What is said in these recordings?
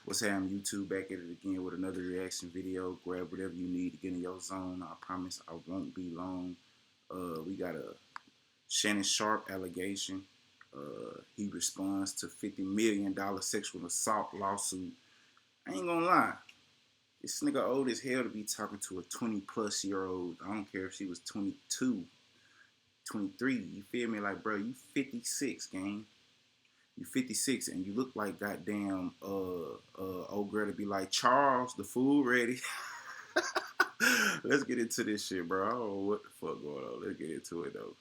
What's happening, YouTube? Back at it again with another reaction video. Grab whatever you need to get in your zone. I promise I won't be long. We got a Shannon Sharpe allegation. He responds to $50 million sexual assault lawsuit. I ain't gonna lie. This nigga old as hell to be talking to a 20-plus-year-old. I don't care if she was 22, 23. You feel me? Like, bro, you 56, gang. You 56 and you look like goddamn old girl to be like, Charles, the food ready. Let's get into this shit, bro. I don't know what the fuck going on. Let's get into it though.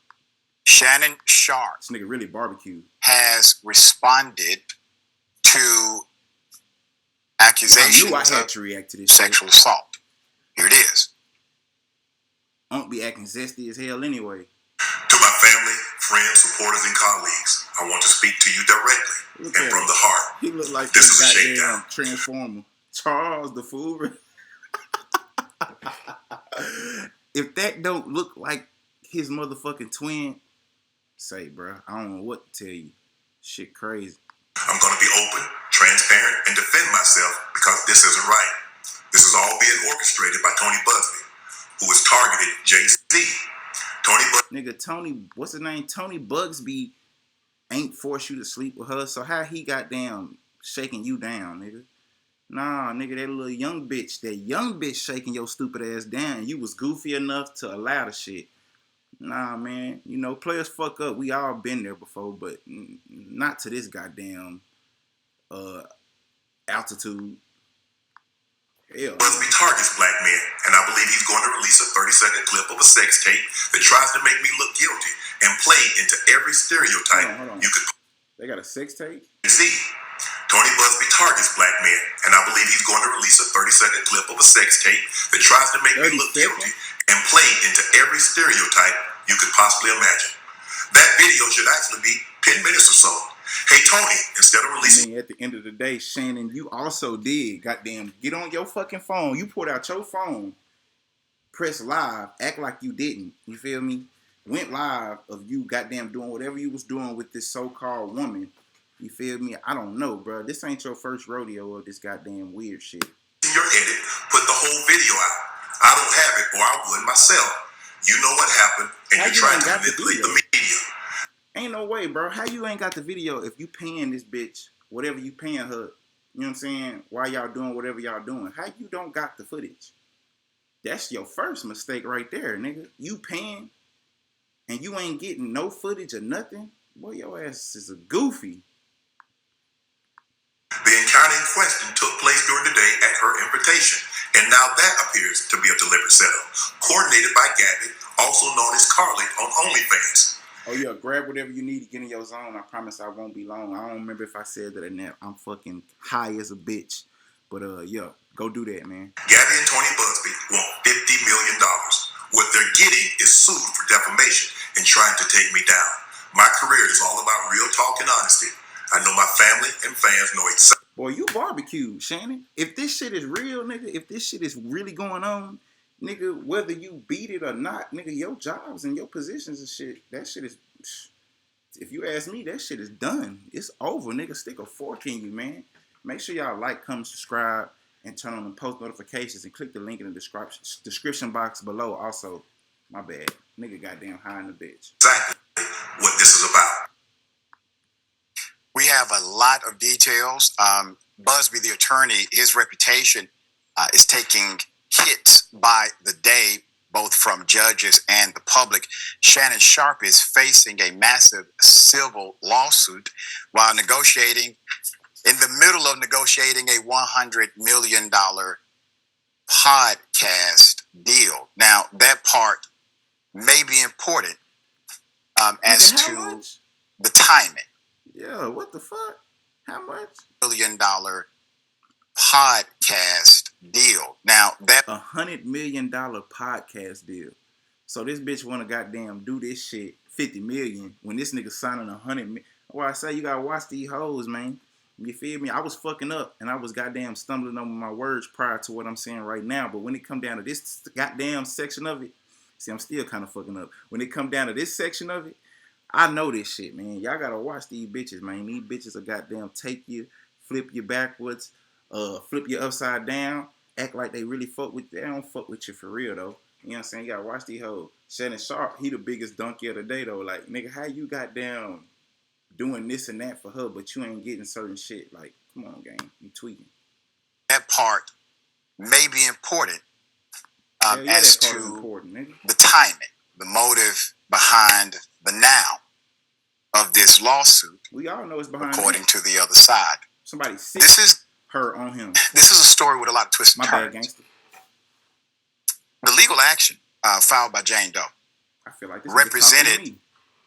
Shannon Sharpe, This nigga really barbecue. has responded to accusations I had of to react to this sexual assault. Here it is. Unc be acting zesty as hell anyway. To my family, friends, supporters, and colleagues, I want to speak to you directly and from the heart. He look like This this is a goddamn shakedown. Transformer. Charles, the food ready. If that don't look like his motherfucking twin, say, bro, I don't know what to tell you. Shit crazy. I'm going to be open, transparent, and defend myself because this isn't right. This is all being orchestrated by Tony Busby, who has targeted Jay-Z. Tony Busby. Nigga, Tony, what's his name? Tony Bugsby ain't forced you to sleep with her, so how he goddamn shaking you down, nigga? Nah, nigga, that little young bitch shaking your stupid ass down. You was goofy enough to allow the shit. Nah, man, you know, players fuck up. We all been there before, but not to this goddamn altitude. Hell. Busby targets black men, and I believe he's going to release a 30-second clip of a sex tape that tries to make me look guilty and play into every stereotype Hold on. you could They got a sex tape? see. Tony Busby targets black men, and I believe he's going to release a 30-second clip of a sex tape that tries to make me 30 look seconds? guilty and play into every stereotype you could possibly imagine. That video should actually be 10 minutes or so. Hey, Tony, instead of releasing... I mean, at the end of the day, Shannon, you also did, goddamn, get on your fucking phone. You pulled out your phone, press live, act like you didn't. You feel me? Went live of you goddamn doing whatever you was doing with this so-called woman. You feel me? I don't know, bro. This ain't your first rodeo of this goddamn weird shit. your edit, put the whole video out. I don't have it, or I would myself. You know what happened, and How you're you trying ain't to got the manipulate video? the media. Ain't no way, bro. How you ain't got the video if you paying this bitch whatever you paying her? You know what I'm saying? While y'all doing whatever y'all doing. How you don't got the footage? That's your first mistake right there, nigga. You paying and you ain't getting no footage or nothing? Boy, your ass is a goofy. The encounter in question took place during the day at her invitation, and now that appears to be a deliberate setup, coordinated by Gabby, also known as Carly on OnlyFans. Oh yeah, grab whatever you need to get in your zone. I promise I won't be long. I don't remember if I said that or not. I'm fucking high as a bitch. But yeah, go do that, man. Gabby and Tony Busby want $50 million. What they're getting is sued for defamation and trying to take me down. My career is all about real talk and honesty. I know my family and fans know exactly. Boy, you barbecue, Shannon. If this shit is real, nigga, if this shit is really going on, nigga, whether you beat it or not, nigga, your jobs and your positions and shit, that shit is, if you ask me, that shit is done. It's over, nigga. Stick a fork in you, man. Make sure y'all like, comment, subscribe, and turn on the post notifications and click the link in the description box below. Also, my bad. Nigga goddamn high in the bitch. Exactly what this is about. We have a lot of details. Busby, the attorney, his reputation is taking hits by the day, both from judges and the public. Shannon Sharpe is facing a massive civil lawsuit while negotiating, in the middle of negotiating a $100 million podcast deal. Now, that part may be important as Nigga, how to much? the timing. Yeah, what the fuck? How much? $1 million podcast deal. Now, that $100 million podcast deal. So this bitch wanna goddamn do this shit 50 million when this nigga signing 100 million. Well, I say you gotta watch these hoes, man. You feel me? I was fucking up and I was goddamn stumbling over my words prior to what I'm saying right now. But when it come down to this goddamn section of it, see, I'm still kind of fucking up. When it come down to this section of it, I know this shit, man. Y'all gotta watch these bitches, man. These bitches will goddamn take you, flip you backwards, flip you upside down, act like they really fuck with you. They don't fuck with you for real though. You know what I'm saying? You gotta watch these hoes. Shannon Sharp, he the biggest donkey of the day though. Like, nigga, how you got down doing this and that for her, but you ain't getting certain shit? Like, come on, gang, you tweaking. That part may be important Yeah, as that part to is important, nigga. the timing, the motive behind the now of this lawsuit. We all know it's behind according him. to the other side. Somebody sick This is her on him. This is a story with a lot of twists and My turns. bad, gangster. The legal action filed by Jane Doe, I feel like this represented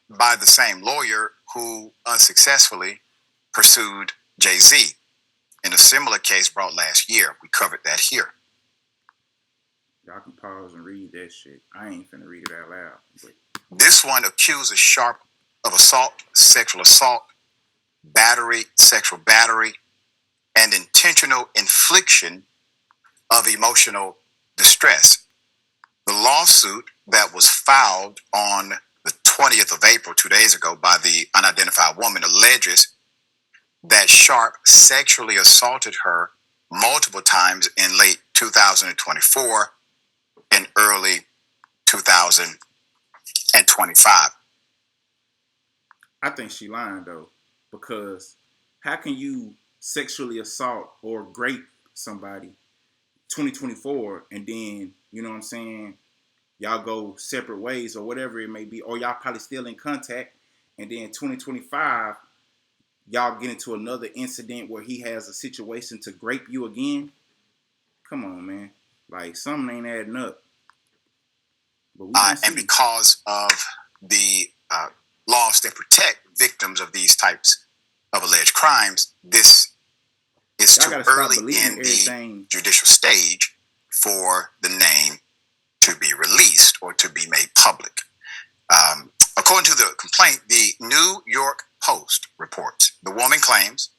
by the same lawyer who unsuccessfully pursued Jay-Z in a similar case brought last year. We covered that here. Y'all can pause and read that shit. I ain't finna read it out loud. But This one accuses Sharp of assault, sexual assault, battery, sexual battery, and intentional infliction of emotional distress. The lawsuit that was filed on the 20th of April, 2 days ago, by the unidentified woman alleges that Sharp sexually assaulted her multiple times in late 2024 and early 2025. I think she lying though, because how can you sexually assault or grape somebody 2024 and then, you know what I'm saying, y'all go separate ways or whatever it may be, or y'all probably still in contact, and then 2025 y'all get into another incident where he has a situation to grape you again? Come on, man. Like, something ain't adding up. But we and because of the laws that protect victims of these types of alleged crimes, this is too early in the judicial stage for the name to be released or to be made public. According to the complaint, the New York Post reports the woman claims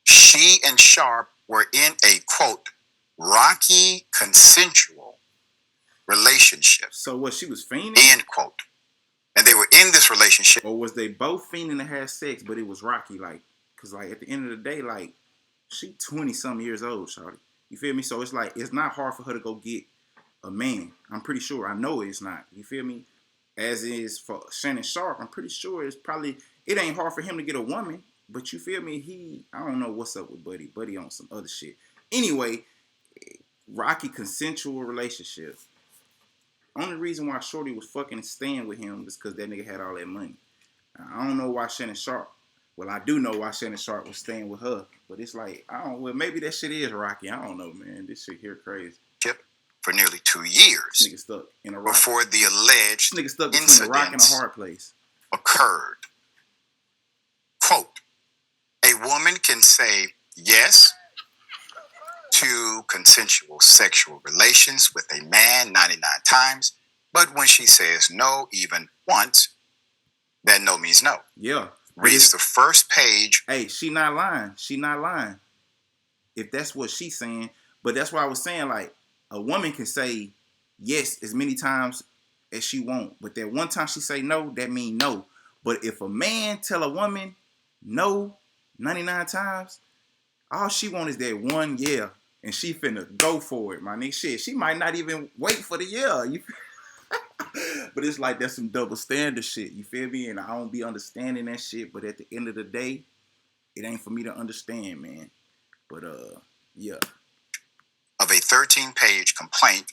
she and Sharp were in a, quote, rocky consensual relationship. So what, she was fiending? End quote. And they were in this relationship. Or was they both fiending to have sex, but it was rocky? Like, because like at the end of the day, like, she 20-some years old, shawty. You feel me? So it's like, it's not hard for her to go get a man. I'm pretty sure. I know it's not. You feel me? As is for Shannon Sharp, I'm pretty sure it's probably, it ain't hard for him to get a woman. But you feel me? I don't know what's up with Buddy. Buddy on some other shit. Anyway, rocky consensual relationship. Only reason why Shorty was fucking staying with him was because that nigga had all that money. I don't know why Shannon Sharp. Well, I do know why Shannon Sharp was staying with her. But it's like, well, maybe that shit is rocky. I don't know, man. This shit here crazy. For nearly 2 years. Nigga stuck in a rock. Before the alleged nigga stuck between a rock and a hard place occurred. Quote, a woman can say yes to consensual sexual relations with a man 99 times, but when she says no even once, that no means no. Yeah. Reads the first page. Hey, she not lying. She not lying. If that's what she's saying. But that's why I was saying, like, a woman can say yes as many times as she won't. But that one time she say no, that mean no. But if a man tell a woman no 99 times, all she want is that one yeah. And she finna go for it, my nigga. Shit, she might not even wait for the yeah. But it's like that's some double standard shit. You feel me? And I don't be understanding that shit. But at the end of the day, it ain't for me to understand, man. But yeah. Of a 13-page complaint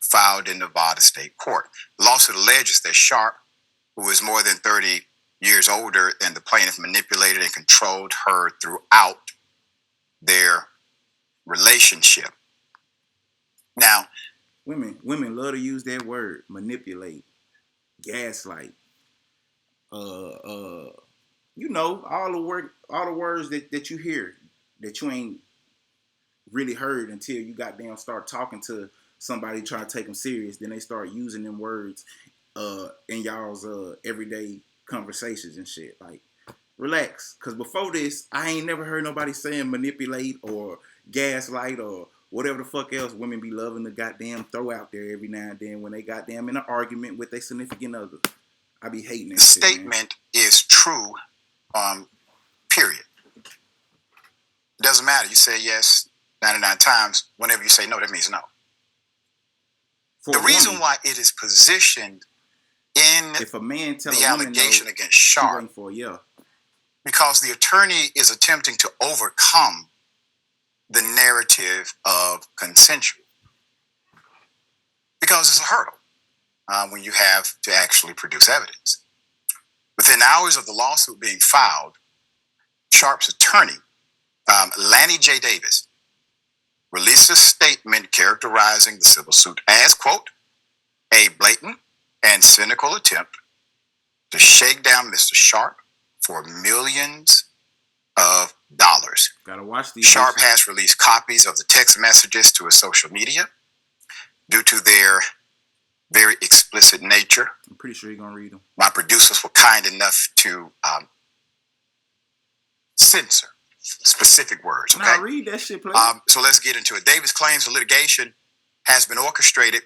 filed in Nevada State Court. The lawsuit alleges that Sharp, who is more than 30 years older than the plaintiff, manipulated and controlled her throughout their relationship. Now, women love to use that word, manipulate, gaslight. You know, all the words that you hear that you ain't really heard until you goddamn start talking to somebody trying to take them serious. Then they start using them words in y'all's everyday conversations and shit. Like, relax, because before this, I ain't never heard nobody saying manipulate or gaslight or whatever the fuck else women be loving to goddamn throw out there every now and then when they goddamn in an argument with their significant other. I be hating that shit, statement is true, period. It doesn't matter. You say yes 99 times. Whenever you say no, that means no. For the reason why it is positioned in if a man tell the a woman allegation no, against Sharp, for a yeah. because the attorney is attempting to overcome the narrative of consensual. Because it's a hurdle when you have to actually produce evidence. Within hours of the lawsuit being filed, Sharp's attorney, Lanny J. Davis, released a statement characterizing the civil suit as, quote, a blatant and cynical attempt to shake down Mr. Sharp for millions of dollars. Gotta watch these. Sharp has released copies of the text messages to his social media due to their very explicit nature. I'm pretty sure you're gonna read them. My producers were kind enough to censor specific words. Okay, now read that shit, please. So let's get into it. Davis claims the litigation has been orchestrated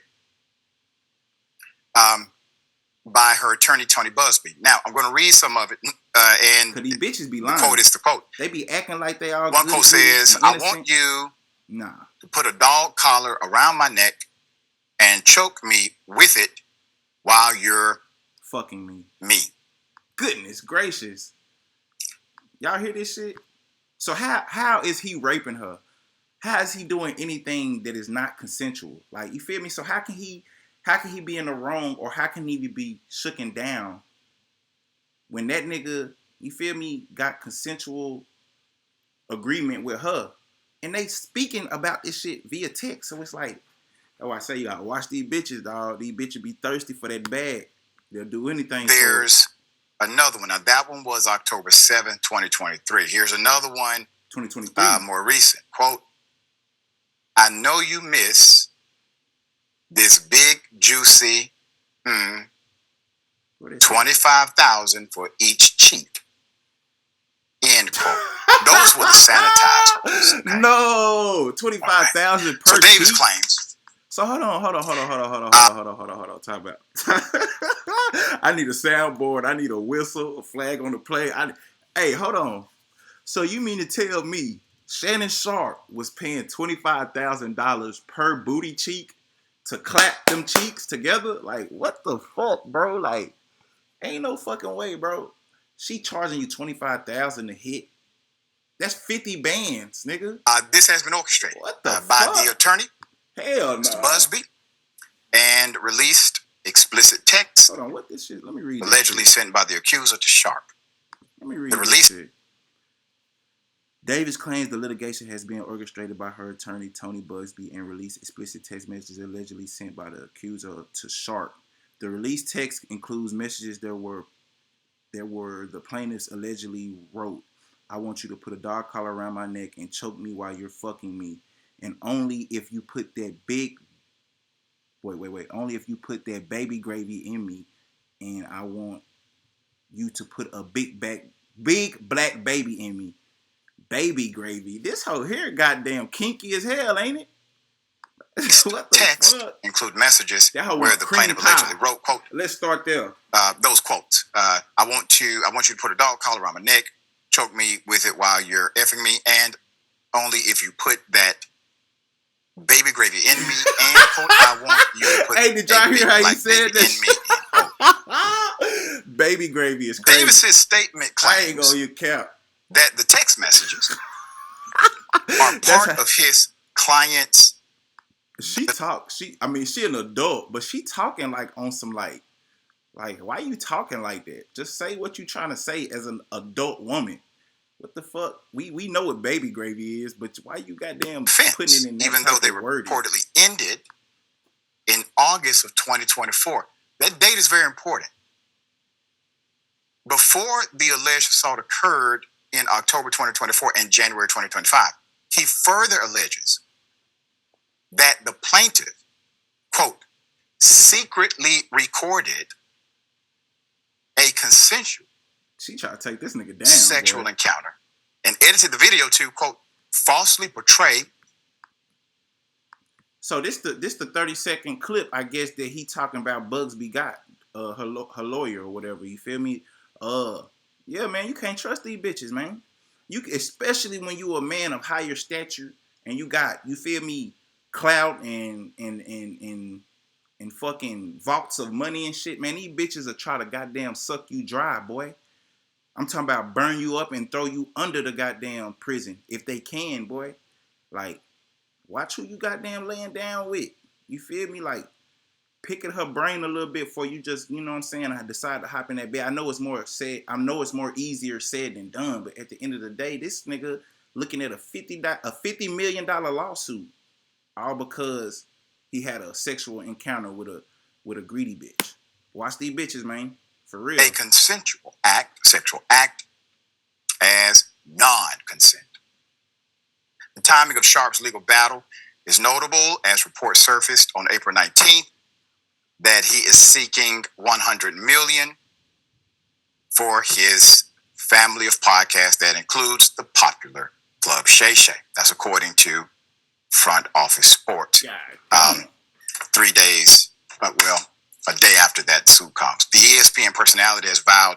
by her attorney Tony Busby. Now I'm going to read some of it, and these bitches be lying. The quote is the quote. They be acting like they all. One quote says, "I want you to put a dog collar around my neck and choke me with it while you're fucking me." Goodness gracious. Y'all hear this shit? So how is he raping her? How is he doing anything that is not consensual? Like, you feel me? So how can he be in the wrong, or how can he be shooken down when that nigga, you feel me, got consensual agreement with her? And they speaking about this shit via text. So it's like, oh, I say you gotta watch these bitches, dog. These bitches be thirsty for that bag. They'll do anything. There's another one. Now that one was October 7th, 2023. Here's another one. 2023. More recent. Quote, "I know you miss this big juicy 25,000 for each cheek." End quote. Those were the sanitized ones. Okay? No, 25,000 per. So Davis cheek? claims. So hold on. Talk about. I need a soundboard. I need a whistle, a flag on the play. Hey, hold on. So you mean to tell me Shannon Sharp was paying $25,000 per booty cheek to clap them cheeks together? Like, what the fuck, bro? Like, ain't no fucking way, bro. She charging you $25,000 to hit. That's 50 bands, nigga. This has been orchestrated what the by fuck? the attorney, Hell no. Mr. Busby, and released explicit text. Hold on, what this shit? Let me read. Allegedly sent by the accuser to Sharp. Let me read the release. Shit. Davis claims the litigation has been orchestrated by her attorney, Tony Busby, and released explicit text messages allegedly sent by the accuser to Sharp. The released text includes messages that were the plaintiffs allegedly wrote, "I want you to put a dog collar around my neck and choke me while you're fucking me. And only if you put that only if you put that baby gravy in me, and I want you to put a big black baby in me." Baby gravy. This whole here goddamn kinky as hell, ain't it? What the text fuck? Include messages where the plaintiff allegedly wrote, quote, let's start there. Those quotes. I want you to put a dog collar around my neck, choke me with it while you're effing me, and only if you put that baby gravy in me, and quote, I want you to put. Hey, did y'all hear how he said that? In me. Baby gravy is crazy. Davis's statement claims I ain't gonna you cap that the text messages are part of his client's. She an adult, but she talking like on some like why you talking like that? Just say what you trying to say as an adult woman. What the fuck? We know what baby gravy is, but why you goddamn putting it in that even though they reportedly ended in August of 2024. That date is very important. Before the alleged assault occurred in October 2024 and January 2025, he further alleges that the plaintiff, quote, secretly recorded a consensual she tried to take this nigga down sexual encounter and edited the video to, quote, falsely portray. So this the 30-second clip, I guess, that he talking about Bugsby got her lawyer or whatever. You feel me? Yeah, man, you can't trust these bitches, man. You especially when you a man of higher stature and you got, you feel me, clout and fucking vaults of money and shit, man. These bitches will try to goddamn suck you dry, boy. I'm talking about burn you up and throw you under the goddamn prison if they can, boy. Like, watch who you goddamn laying down with. You feel me? Like, picking her brain a little bit before you just, you know what I'm saying, I decide to hop in that bed. I know it's more easier said than done, but at the end of the day, this nigga looking at a $50 million lawsuit all because he had a sexual encounter with a greedy bitch. Watch these bitches, man. For real. A consensual act, sexual act, as non-consent. The timing of Sharp's legal battle is notable as reports surfaced on April 19th that he is seeking $100 million for his family of podcasts that includes the popular Club Shay Shay. That's according to Front Office Sports. 3 days, a day after that suit comes. The ESPN personality has vowed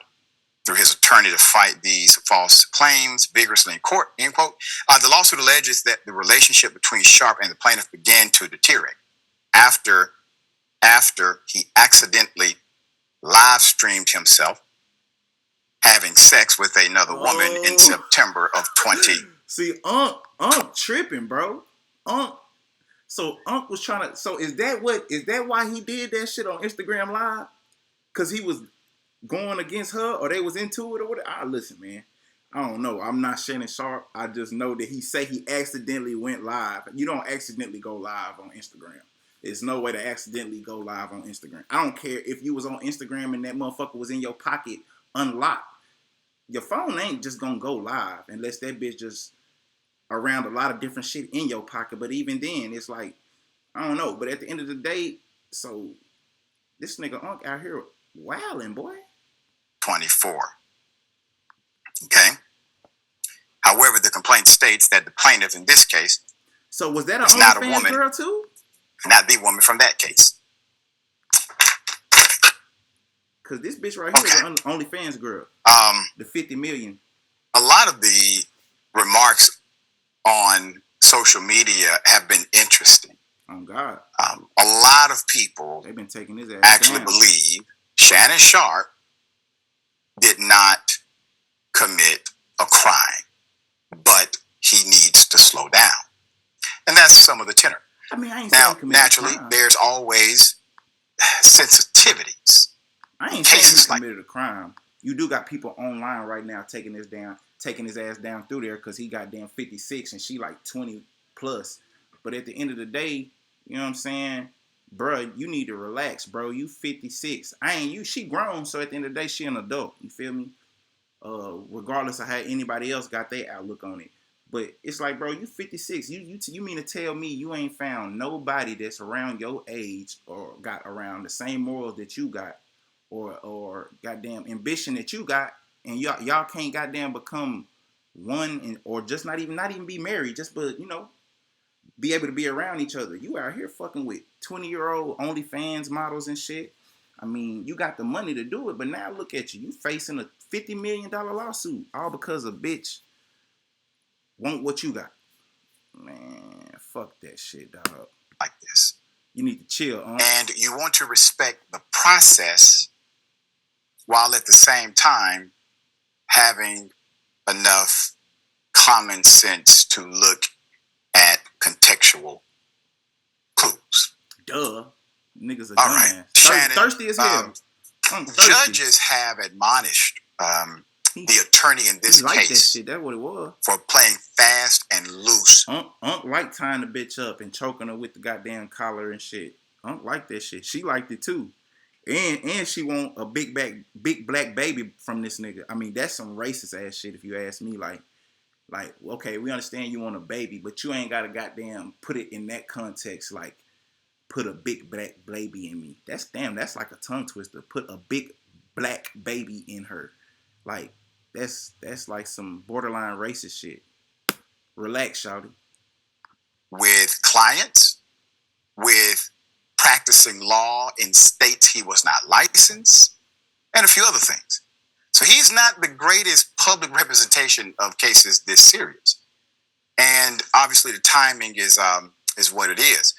through his attorney to fight these false claims vigorously in court, end quote. The lawsuit alleges that the relationship between Sharp and the plaintiff began to deteriorate after he accidentally live streamed himself having sex with another woman in September of 20. See, Unc tripping, bro. So Unc was trying to. So is that why he did that shit on Instagram Live? Cause he was going against her, or they was into it, or whatever. Listen, man. I don't know. I'm not Shannon Sharp. I just know that he accidentally went live. You don't accidentally go live on Instagram. There's no way to accidentally go live on Instagram. I don't care if you was on Instagram and that motherfucker was in your pocket unlocked. Your phone ain't just gonna go live unless that bitch just around a lot of different shit in your pocket. But even then, it's like, I don't know. But at the end of the day, so this nigga Unc out here wilding, boy. 24. Okay. However, the complaint states that the plaintiff in this case, so was that an OnlyFans girl too? Not the woman from that case. Cause this bitch right here is an OnlyFans girl. The 50 million. A lot of the remarks on social media have been interesting. Oh God. A lot of people they've been taking his ass actually down. Believe Shannon Sharp did not commit a crime, but he needs to slow down. And that's some of the tenor. I mean, I ain't now, saying naturally, there's always sensitivities. I ain't saying he committed a crime. You do got people online right now taking his ass down through there because he got damn 56 and she like 20 plus. But at the end of the day, you know what I'm saying? Bro, you need to relax, bro. You 56. She grown, so at the end of the day, she an adult. You feel me? Regardless of how anybody else got their outlook on it. But it's like, bro, you 56. You mean to tell me you ain't found nobody that's around your age or got around the same morals that you got or goddamn ambition that you got, and y'all can't goddamn become one or just not even be married, just but be able to be around each other. You out here fucking with 20-year-old OnlyFans models and shit. I mean, you got the money to do it, but now look at you. You facing a $50 million lawsuit all because a bitch want what you got. Man, fuck that shit, dog. Like this. You need to chill, And you want to respect the process while at the same time having enough common sense to look at contextual clues. Duh. Niggas are all right. Shannon, thirsty as hell. Judges have admonished the attorney in this case. That shit. That's what it was. For playing fast and loose. Unc like tying the bitch up and choking her with the goddamn collar and shit. Unc like that shit. She liked it too. And she want a big black baby from this nigga. I mean, that's some racist ass shit if you ask me. Like, okay, we understand you want a baby, but you ain't gotta goddamn put it in that context. Like, put a big black baby in me. That's like a tongue twister. Put a big black baby in her. Like, that's like some borderline racist shit. Relax, shawty. With clients, with practicing law in states he was not licensed, and a few other things. So he's not the greatest public representation of cases this serious. And obviously the timing is what it is.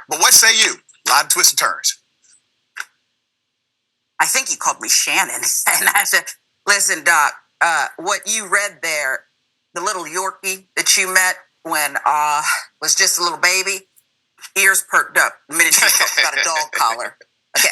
But what say you? A lot of twists and turns. I think you called me Shannon. And I said, listen, Doc, what you read there, the little Yorkie that you met when was just a little baby, ears perked up the minute you got a dog collar. Okay,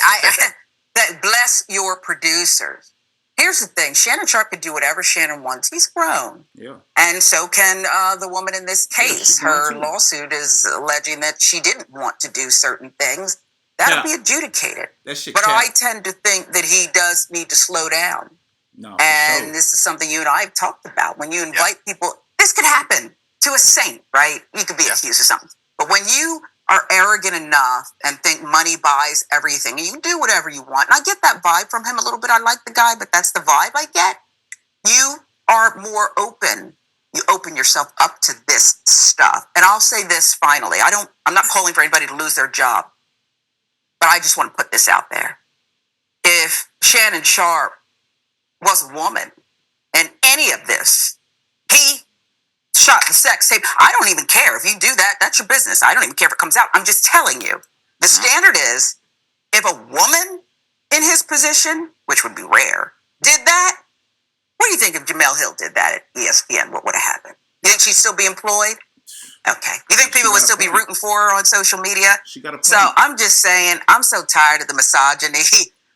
that bless your producers. Here's the thing: Shannon Sharp can do whatever Shannon wants. He's grown, Yeah, and so can the woman in this case. Yeah, her lawsuit is alleging that she didn't want to do certain things. That'll be adjudicated. that shit. But I tend to think that he does need to slow down. No, and this is something you and I have talked about. When you invite people, this could happen to a saint, right? You could be accused of something. But when you are arrogant enough and think money buys everything, and you can do whatever you want, and I get that vibe from him a little bit. I like the guy, but that's the vibe I get. You are more open. You open yourself up to this stuff. And I'll say this finally. I'm not calling for anybody to lose their job, but I just want to put this out there. If Shannon Sharp was a woman in any of this, he shot the sex tape. I don't even care if you do that. That's your business. I don't even care if it comes out. I'm just telling you. The standard is, if a woman in his position, which would be rare, did that, what do you think if Jamel Hill did that at ESPN? What would have happened? You think she'd still be employed? Okay. You think people would still be rooting for her on social media? She got a point. So I'm just saying, I'm so tired of the misogyny.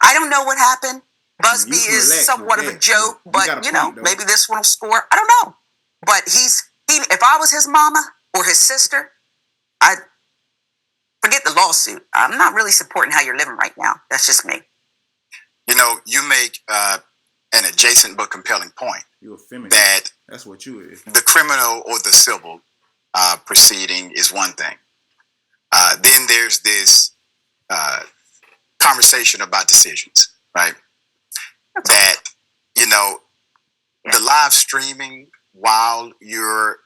I don't know what happened. Busby is somewhat of a joke, but you know, maybe this one will score. I don't know. But if I was his mama or his sister, I'd forget the lawsuit. I'm not really supporting how you're living right now. That's just me. You know, you make an adjacent but compelling point. You're a feminist. That's what you is. The criminal or the civil proceeding is one thing. Then there's this conversation about decisions, right? That, you know, the live streaming while you're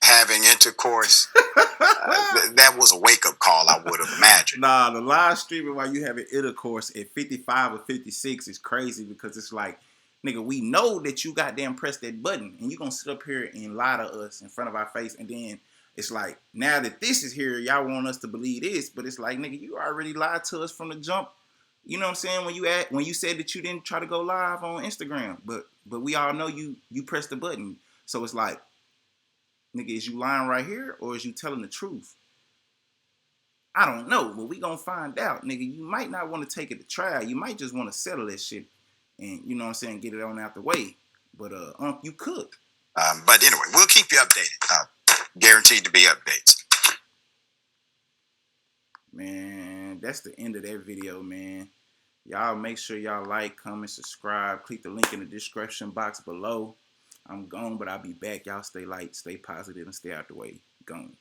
having intercourse, that was a wake-up call, I would have imagined. Nah, the live streaming while you having intercourse at 55 or 56 is crazy, because it's like, nigga, we know that you goddamn press that button, and you gonna sit up here and lie to us in front of our face, and then it's like, now that this is here, y'all want us to believe this, but it's like, nigga, you already lied to us from the jump. You know what I'm saying? When you said that you didn't try to go live on Instagram, but we all know you pressed the button. So it's like, nigga, is you lying right here, or is you telling the truth? I don't know, but we gonna find out, nigga. You might not want to take it to trial. You might just want to settle that shit and, you know what I'm saying, get it on out the way. But you could. But anyway, we'll keep you updated. Guaranteed to be updates. Man, that's the end of that video, man. Y'all make sure y'all like, comment, subscribe. Click the link in the description box below. I'm gone, but I'll be back. Y'all stay light, stay positive, and stay out the way. Gone.